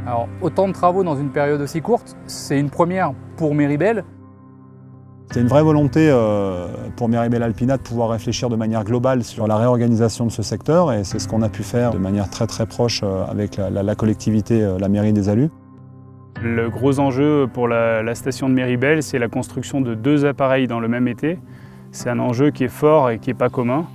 Alors, autant de travaux dans une période aussi courte, c'est une première pour Meribel. C'est une vraie volonté pour Meribel Alpina de pouvoir réfléchir de manière globale sur la réorganisation de ce secteur et c'est ce qu'on a pu faire de manière très proche avec la collectivité, la mairie des Alus. Le gros enjeu pour la station de Meribel, c'est la construction de 2 appareils dans le même été. C'est un enjeu qui est fort et qui n'est pas commun.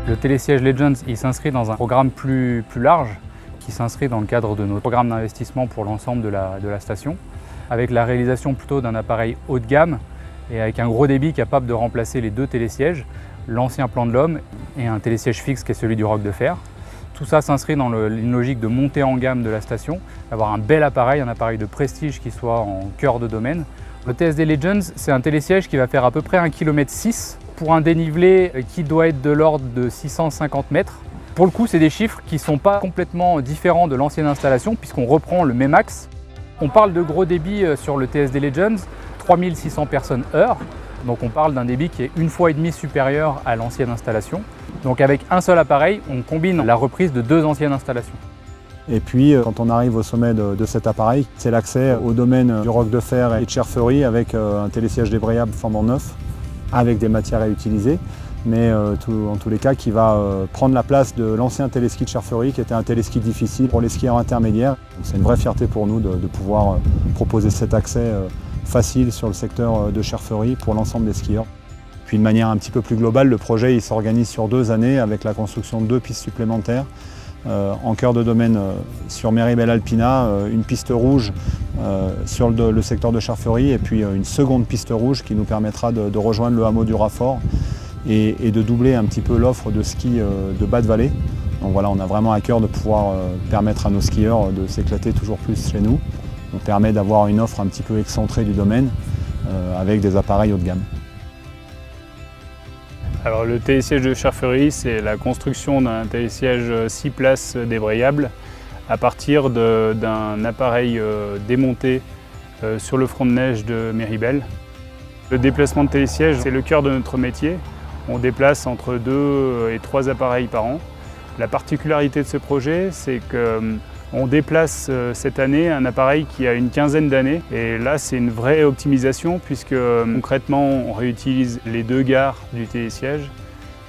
Le télésiège Legends, il s'inscrit dans un programme plus large qui s'inscrit dans le cadre de notre programme d'investissement pour l'ensemble de la station, avec la réalisation plutôt d'un appareil haut de gamme et avec un gros débit capable de remplacer les 2 télésièges, l'ancien plan de l'Homme et un télésiège fixe qui est celui du Roc de Fer. Tout ça s'inscrit dans une logique de montée en gamme de la station, d'avoir un bel appareil, un appareil de prestige qui soit en cœur de domaine. Le TSD Legends, c'est un télésiège qui va faire à peu près 1,6 km pour un dénivelé qui doit être de l'ordre de 650 mètres. Pour le coup, c'est des chiffres qui ne sont pas complètement différents de l'ancienne installation puisqu'on reprend le même axe. On parle de gros débit sur le TSD Legends, 3600 personnes heure. Donc on parle d'un débit qui est 1,5 fois supérieur à l'ancienne installation. Donc avec un seul appareil, on combine la reprise de 2 anciennes installations. Et puis quand on arrive au sommet de cet appareil, c'est l'accès au domaine du Roc de Fer et de Cherferie avec un télésiège débrayable flambant neuf avec des matières réutilisées. Mais en tous les cas qui va prendre la place de l'ancien téléski de Cherferie qui était un téléski difficile pour les skieurs intermédiaires. C'est une vraie fierté pour nous de pouvoir proposer cet accès facile sur le secteur de Cherferie pour l'ensemble des skieurs. Puis de manière un petit peu plus globale, le projet il s'organise sur 2 années avec la construction de 2 pistes supplémentaires en cœur de domaine sur Meribel Alpina, une piste rouge sur le secteur de Cherferie et puis une seconde piste rouge qui nous permettra de rejoindre le hameau du Rafort et de doubler un petit peu l'offre de ski de bas de vallée. Donc voilà, on a vraiment à cœur de pouvoir permettre à nos skieurs de s'éclater toujours plus chez nous. On permet d'avoir une offre un petit peu excentrée du domaine avec des appareils haut de gamme. Alors le télésiège de Cherferie, c'est la construction d'un télésiège 6 places débrayable à partir d'un appareil démonté sur le front de neige de Meribel. Le déplacement de télésiège, c'est le cœur de notre métier. On déplace entre 2 et 3 appareils par an. La particularité de ce projet, c'est qu'on déplace cette année un appareil qui a une quinzaine d'années. Et là, c'est une vraie optimisation puisque concrètement, on réutilise les 2 gares du télésiège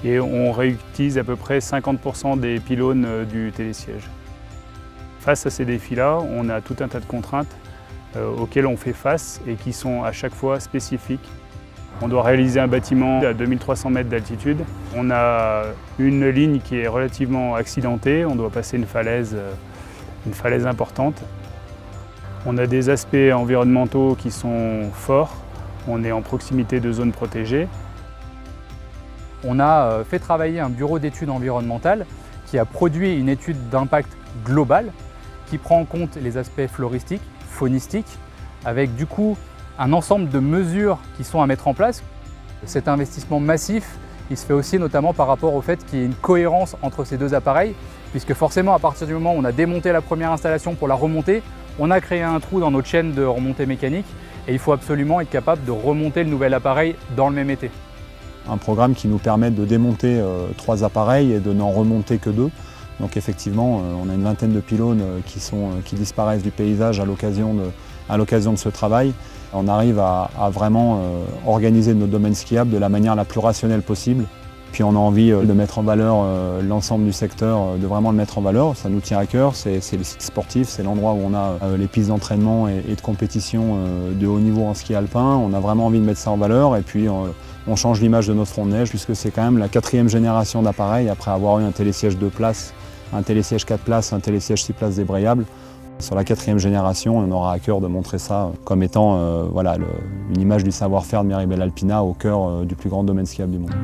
et on réutilise à peu près 50% des pylônes du télésiège. Face à ces défis-là, on a tout un tas de contraintes auxquelles on fait face et qui sont à chaque fois spécifiques. On doit réaliser un bâtiment à 2300 mètres d'altitude. On a une ligne qui est relativement accidentée, on doit passer une falaise importante. On a des aspects environnementaux qui sont forts, on est en proximité de zones protégées. On a fait travailler un bureau d'études environnementales qui a produit une étude d'impact globale qui prend en compte les aspects floristiques, faunistiques, avec du coup un ensemble de mesures qui sont à mettre en place. Cet investissement massif, il se fait aussi notamment par rapport au fait qu'il y ait une cohérence entre ces 2 appareils, puisque forcément à partir du moment où on a démonté la première installation pour la remonter, on a créé un trou dans notre chaîne de remontée mécanique et il faut absolument être capable de remonter le nouvel appareil dans le même été. Un programme qui nous permet de démonter 3 appareils et de n'en remonter que 2. Donc effectivement, on a une vingtaine de pylônes qui disparaissent du paysage à l'occasion de ce travail. On arrive à vraiment organiser notre domaine skiable de la manière la plus rationnelle possible. Puis on a envie de mettre en valeur l'ensemble du secteur, de vraiment le mettre en valeur. Ça nous tient à cœur, c'est le site sportif, c'est l'endroit où on a les pistes d'entraînement et de compétition de haut niveau en ski alpin. On a vraiment envie de mettre ça en valeur et puis on change l'image de notre front de neige puisque c'est quand même la 4e génération d'appareils après avoir eu un télésiège 2 places, un télésiège 4 places, un télésiège 6 places débrayable. Sur la 4e génération, on aura à cœur de montrer ça comme étant une image du savoir-faire de Meribel Alpina au cœur du plus grand domaine skiable du monde.